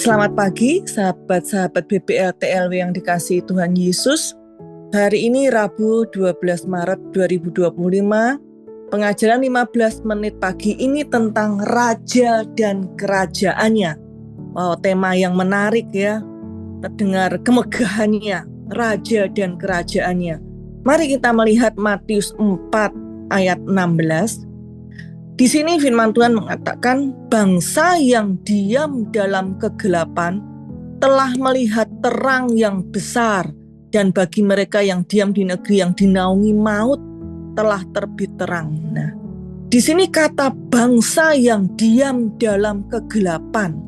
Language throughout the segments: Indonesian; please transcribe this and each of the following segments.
Selamat pagi, sahabat-sahabat BPL TLW yang dikasihi Tuhan Yesus. Hari ini Rabu 12 Maret 2025, pengajaran 15 menit pagi ini tentang Raja dan Kerajaannya. Wow, tema yang menarik ya, terdengar kemegahannya, Raja dan Kerajaannya. Mari kita melihat Matius 4 ayat 16. Di sini firman Tuhan mengatakan, bangsa yang diam dalam kegelapan telah melihat terang yang besar, dan bagi mereka yang diam di negeri yang dinaungi maut telah terbit terang. Nah, di sini kata bangsa yang diam dalam kegelapan.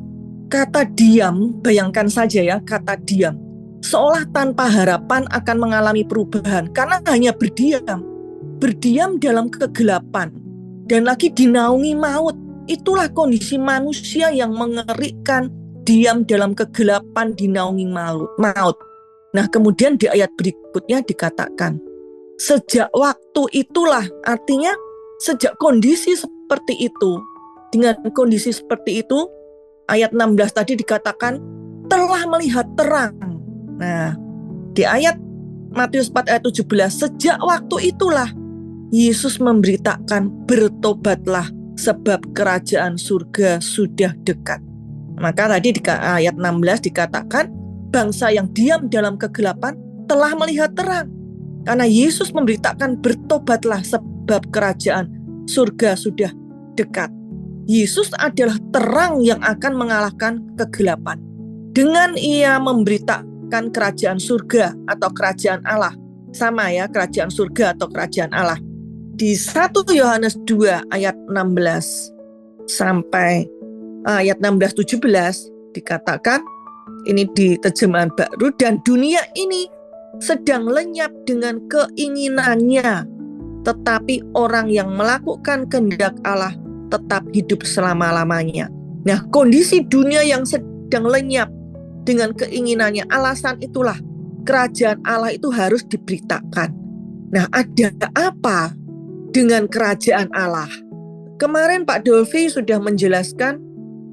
Kata diam, bayangkan saja ya, kata diam. Seolah tanpa harapan akan mengalami perubahan, karena hanya berdiam. Berdiam dalam kegelapan. Dan lagi dinaungi maut. Itulah kondisi manusia yang mengerikan, diam dalam kegelapan, dinaungi maut. Nah, kemudian di ayat berikutnya dikatakan, sejak waktu itulah, artinya sejak kondisi seperti itu, dengan kondisi seperti itu, ayat 16 tadi dikatakan, telah melihat terang. Nah, di ayat Matius 4 ayat 17, sejak waktu itulah, Yesus memberitakan, bertobatlah sebab kerajaan surga sudah dekat. Maka tadi di ayat 16 dikatakan, bangsa yang diam dalam kegelapan telah melihat terang. Karena Yesus memberitakan, bertobatlah sebab kerajaan surga sudah dekat. Yesus adalah terang yang akan mengalahkan kegelapan. Dengan ia memberitakan kerajaan surga atau kerajaan Allah. Sama ya, kerajaan surga atau kerajaan Allah. Di 1 Yohanes 2 ayat 16 sampai ayat 16-17 dikatakan, ini di terjemahan baru, dan dunia ini sedang lenyap dengan keinginannya, tetapi orang yang melakukan kehendak Allah tetap hidup selama-lamanya. Nah, kondisi dunia yang sedang lenyap dengan keinginannya, alasan itulah kerajaan Allah itu harus diberitakan. Nah, ada apa dengan kerajaan Allah? Kemarin Pak Dolfi sudah menjelaskan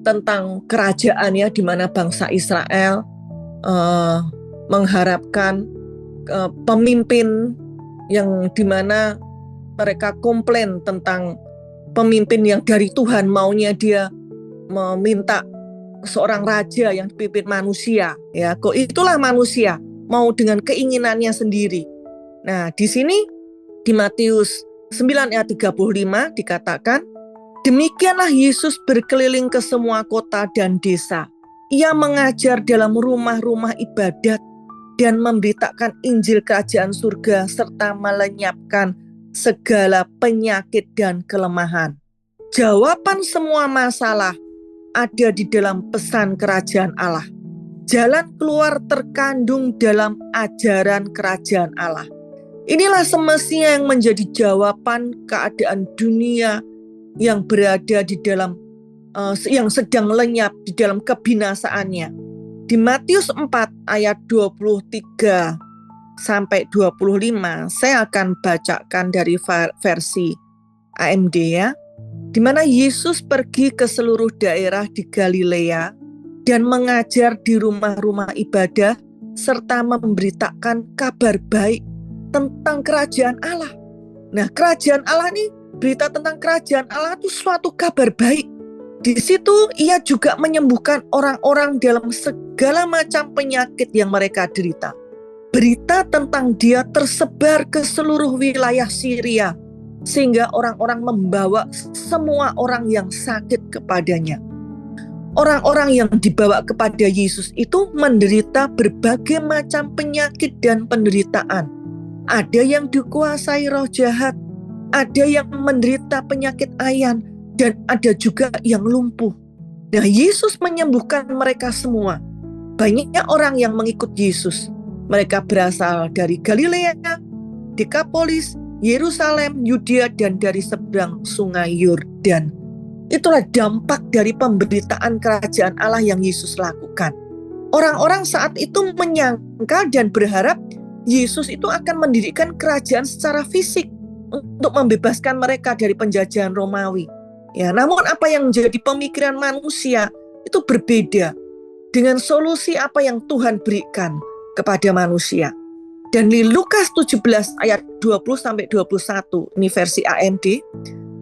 tentang kerajaan ya, di mana bangsa Israel mengharapkan pemimpin yang di mana mereka komplain tentang pemimpin yang dari Tuhan, maunya dia meminta seorang raja yang dipimpin manusia ya, kok itulah manusia mau dengan keinginannya sendiri. Nah, di sini di Matius 9 ayat 35 dikatakan, demikianlah Yesus berkeliling ke semua kota dan desa. Ia mengajar dalam rumah-rumah ibadat dan memberitakan Injil kerajaan surga serta melenyapkan segala penyakit dan kelemahan. Jawaban semua masalah ada di dalam pesan kerajaan Allah. Jalan keluar terkandung dalam ajaran kerajaan Allah. Inilah semestinya yang menjadi jawaban keadaan dunia yang berada di dalam yang sedang lenyap di dalam kebinasaannya. Di Matius 4 ayat 23 sampai 25, saya akan bacakan dari versi AMD ya. Di mana Yesus pergi ke seluruh daerah di Galilea dan mengajar di rumah-rumah ibadah serta memberitakan kabar baik tentang kerajaan Allah. Nah, kerajaan Allah ini, berita tentang kerajaan Allah itu suatu kabar baik. Di situ ia juga menyembuhkan orang-orang dalam segala macam penyakit yang mereka derita. Berita tentang dia tersebar ke seluruh wilayah Syria, sehingga orang-orang membawa semua orang yang sakit kepadanya. Orang-orang yang dibawa kepada Yesus itu menderita berbagai macam penyakit dan penderitaan. Ada yang dikuasai roh jahat, ada yang menderita penyakit ayan, dan ada juga yang lumpuh. Nah, Yesus menyembuhkan mereka semua. Banyak orang yang mengikut Yesus. Mereka berasal dari Galilea, Dekapolis, Yerusalem, Yudea, dan dari seberang sungai Yordan. Itulah dampak dari pemberitaan kerajaan Allah yang Yesus lakukan. Orang-orang saat itu menyangka dan berharap Yesus itu akan mendirikan kerajaan secara fisik untuk membebaskan mereka dari penjajahan Romawi. Ya, namun apa yang menjadi pemikiran manusia itu berbeda. dengan solusi apa yang Tuhan berikan kepada manusia. Dan di Lukas 17 ayat 20-21, ini versi AMD,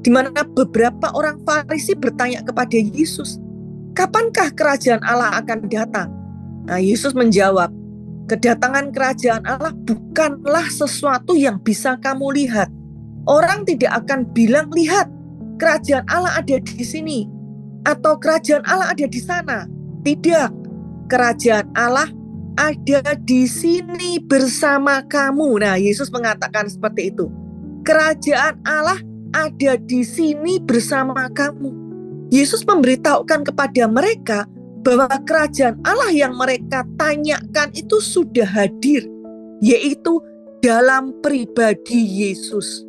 di mana beberapa orang Farisi bertanya kepada Yesus, kapankah kerajaan Allah akan datang? Nah, Yesus menjawab, kedatangan kerajaan Allah bukanlah sesuatu yang bisa kamu lihat. Orang tidak akan bilang, lihat, kerajaan Allah ada di sini, atau kerajaan Allah ada di sana. Tidak, kerajaan Allah ada di sini bersama kamu. Nah, Yesus mengatakan seperti itu. Kerajaan Allah ada di sini bersama kamu. Yesus memberitahukan kepada mereka bahwa kerajaan Allah yang mereka tanyakan itu sudah hadir, yaitu dalam pribadi Yesus.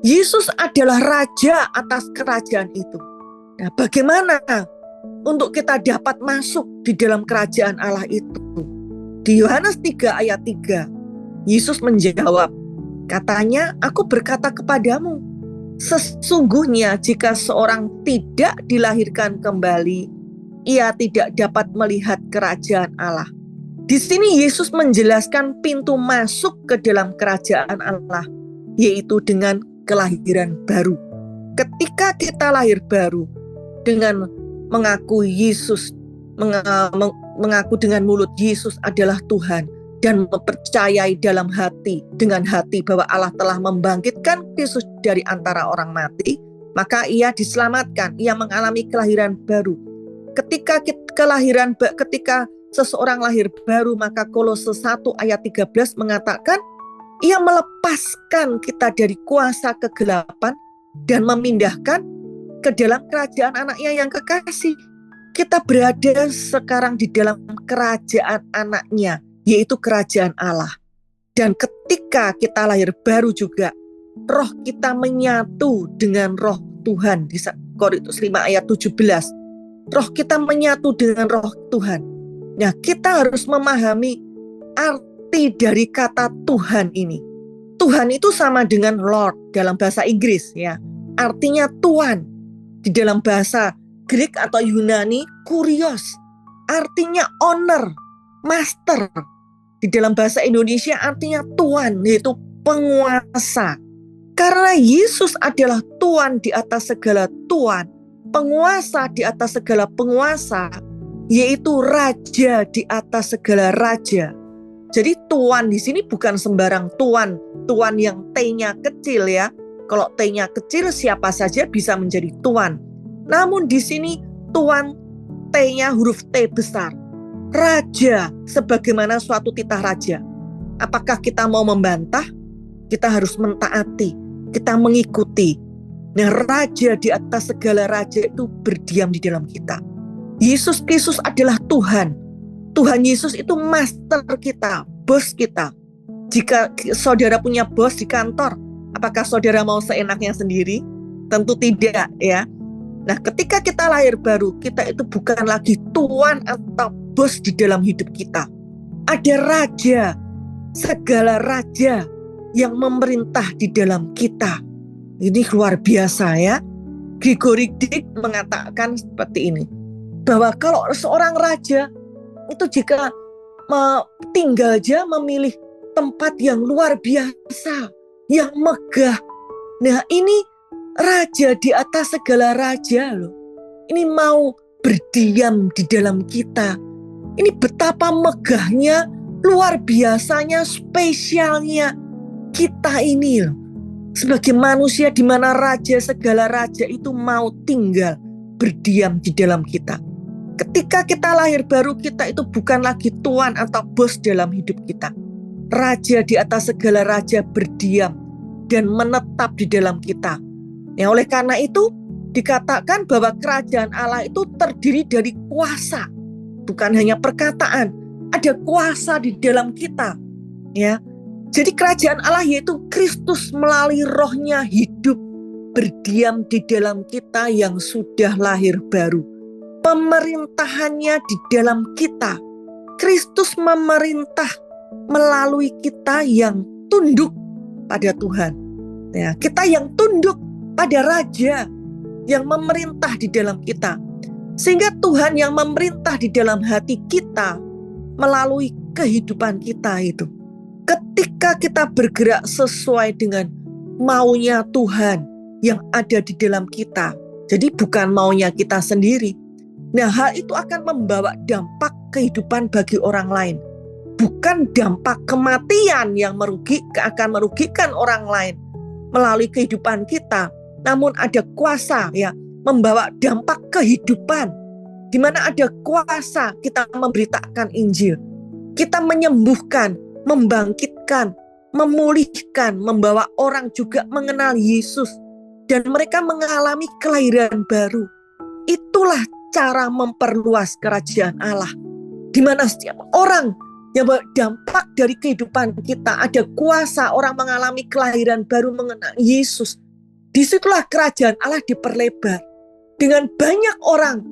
Yesus adalah raja atas kerajaan itu. Nah, bagaimana untuk kita dapat masuk di dalam kerajaan Allah itu? Di Yohanes 3 ayat 3, Yesus menjawab, katanya, aku berkata kepadamu, sesungguhnya jika seorang tidak dilahirkan kembali, ia tidak dapat melihat kerajaan Allah. Di sini Yesus menjelaskan pintu masuk ke dalam kerajaan Allah, yaitu dengan kelahiran baru. Ketika kita lahir baru dengan mengaku Yesus, mengaku dengan mulut Yesus adalah Tuhan, dan mempercayai dalam hati, dengan hati bahwa Allah telah membangkitkan Yesus dari antara orang mati, maka ia diselamatkan, ia mengalami kelahiran baru. Ketika seseorang lahir baru, maka Kolose 1 ayat 13 mengatakan, ia melepaskan kita dari kuasa kegelapan dan memindahkan ke dalam kerajaan anaknya yang kekasih. Kita berada sekarang di dalam kerajaan anaknya, yaitu kerajaan Allah. Dan ketika kita lahir baru juga, roh kita menyatu dengan roh Tuhan. Di Korintus 5 ayat 17, roh kita menyatu dengan roh Tuhan. Nah, kita harus memahami arti dari kata Tuhan ini. Tuhan itu sama dengan Lord dalam bahasa Inggris, ya. Artinya Tuhan. Di dalam bahasa Greek atau Yunani, kurios, artinya owner, master. Di dalam bahasa Indonesia artinya Tuhan, yaitu penguasa. Karena Yesus adalah Tuhan di atas segala Tuhan, penguasa di atas segala penguasa, yaitu raja di atas segala raja. Jadi Tuhan di sini bukan sembarang Tuhan, Tuhan yang T-nya kecil, ya. Kalau T-nya kecil, siapa saja bisa menjadi Tuhan. Namun di sini Tuhan T-nya huruf T besar. Raja, sebagaimana suatu titah raja. Apakah kita mau membantah? Kita harus mentaati, kita mengikuti. Nah, raja di atas segala raja itu berdiam di dalam kita. Yesus Kristus adalah Tuhan. Tuhan Yesus itu master kita, bos kita. Jika saudara punya bos di kantor, apakah saudara mau seenaknya sendiri? Tentu tidak, ya. Nah, ketika kita lahir baru, kita itu bukan lagi tuan atau bos di dalam hidup kita. Ada raja, segala raja yang memerintah di dalam kita. Ini luar biasa, ya. Gregory Dick mengatakan seperti ini, bahwa kalau seorang raja itu jika tinggal aja memilih tempat yang luar biasa, yang megah. Nah, ini raja di atas segala raja loh. Ini mau berdiam di dalam kita. Ini betapa megahnya, luar biasanya, spesialnya kita ini loh. Sebagai manusia di mana raja segala raja itu mau tinggal berdiam di dalam kita. Ketika kita lahir baru, kita itu bukan lagi tuan atau bos dalam hidup kita. Raja di atas segala raja berdiam dan menetap di dalam kita. Ya, oleh karena itu dikatakan bahwa kerajaan Allah itu terdiri dari kuasa, bukan hanya perkataan. Ada kuasa di dalam kita, ya. Jadi kerajaan Allah yaitu Kristus melalui rohnya hidup berdiam di dalam kita yang sudah lahir baru. Pemerintahannya di dalam kita. Kristus memerintah melalui kita yang tunduk pada Tuhan. Ya, kita yang tunduk pada raja yang memerintah di dalam kita. Sehingga Tuhan yang memerintah di dalam hati kita melalui kehidupan kita itu. Ketika kita bergerak sesuai dengan maunya Tuhan yang ada di dalam kita. Jadi bukan maunya kita sendiri. Nah, hal itu akan membawa dampak kehidupan bagi orang lain. Bukan dampak kematian yang akan merugikan orang lain melalui kehidupan kita. Namun ada kuasa ya membawa dampak kehidupan. Di mana ada kuasa kita memberitakan Injil. Kita menyembuhkan, membangkitkan, memulihkan, membawa orang juga mengenal Yesus. Dan mereka mengalami kelahiran baru. Itulah cara memperluas kerajaan Allah. Di mana setiap orang yang berdampak dari kehidupan kita, ada kuasa orang mengalami kelahiran baru mengenal Yesus. Disitulah kerajaan Allah diperlebar. Dengan banyak orang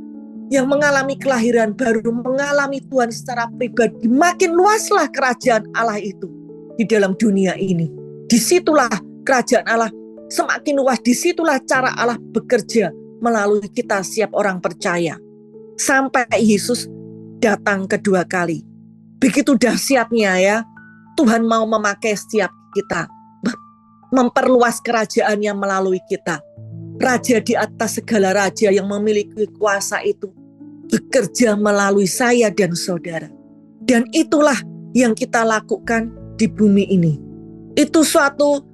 yang mengalami kelahiran baru, mengalami Tuhan secara pribadi, makin luaslah kerajaan Allah itu di dalam dunia ini. Disitulah kerajaan Allah semakin luas, disitulah cara Allah bekerja melalui kita setiap orang percaya. Sampai Yesus datang kedua kali. Begitu dahsyatnya ya, Tuhan mau memakai setiap kita, memperluas kerajaannya melalui kita. Raja di atas segala raja yang memiliki kuasa itu bekerja melalui saya dan saudara. Dan itulah yang kita lakukan di bumi ini. Itu suatu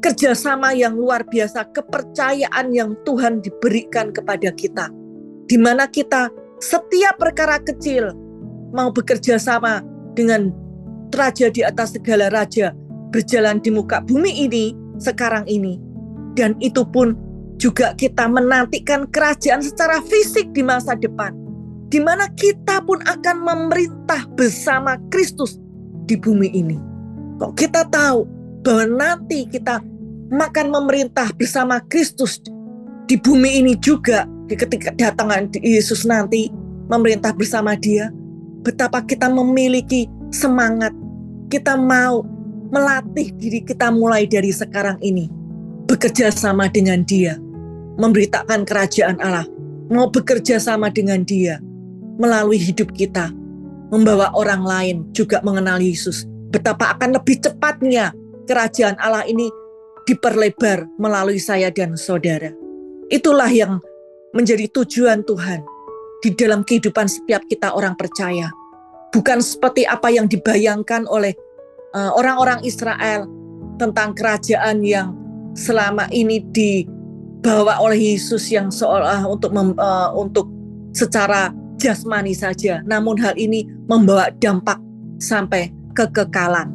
kerjasama yang luar biasa, kepercayaan yang Tuhan diberikan kepada kita. Di mana kita setiap perkara kecil mau bekerja sama dengan raja di atas segala raja berjalan di muka bumi ini sekarang ini. Dan itu pun juga kita menantikan kerajaan secara fisik di masa depan, di mana kita pun akan memerintah bersama Kristus di bumi ini. Kok kita tahu bahwa nanti kita akan memerintah bersama Kristus di bumi ini juga, ketika datangan Yesus nanti memerintah bersama Dia. Betapa kita memiliki semangat, kita mau melatih diri kita mulai dari sekarang ini, bekerja sama dengan Dia, memberitakan kerajaan Allah, mau bekerja sama dengan Dia, melalui hidup kita, membawa orang lain juga mengenal Yesus. Betapa akan lebih cepatnya kerajaan Allah ini diperlebar melalui saya dan saudara. Itulah yang menjadi tujuan Tuhan di dalam kehidupan setiap kita orang percaya. Bukan seperti apa yang dibayangkan oleh orang-orang Israel tentang kerajaan yang selama ini dibawa oleh Yesus yang seolah untuk secara jasmani saja. Namun hal ini membawa dampak sampai kekekalan.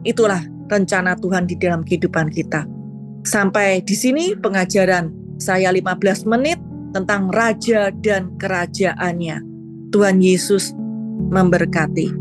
Itulah rencana Tuhan di dalam kehidupan kita. Sampai di sini pengajaran saya 15 menit tentang raja dan kerajaannya. Tuhan Yesus memberkati.